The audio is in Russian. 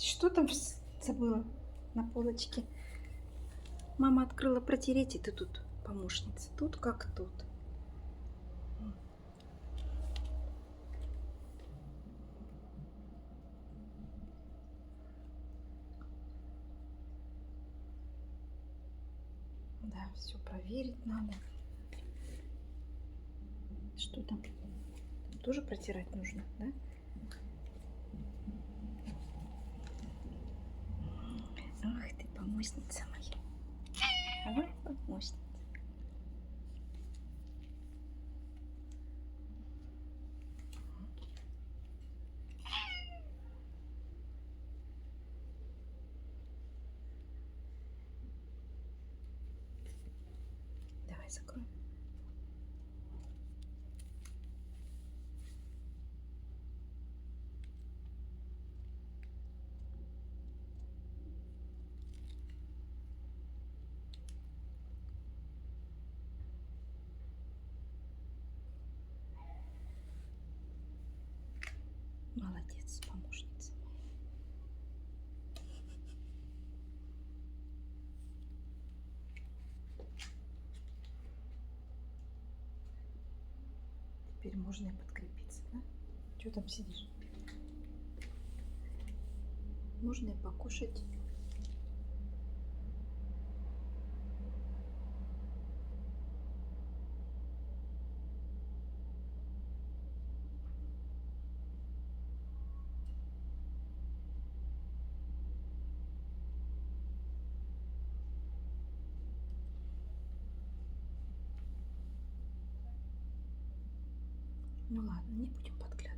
Что там забыла на полочке? Мама открыла протереть, и ты тут помощница. Тут как тут. Да, все проверить надо. Что там? Там тоже протирать нужно, да? Ах ты, помощница моя. Ага, помощница. Давай закроем. Молодец, помощница моя. Теперь можно и подкрепиться, да? Что там сидишь? Можно и покушать. Ну ладно, не будем подглядывать.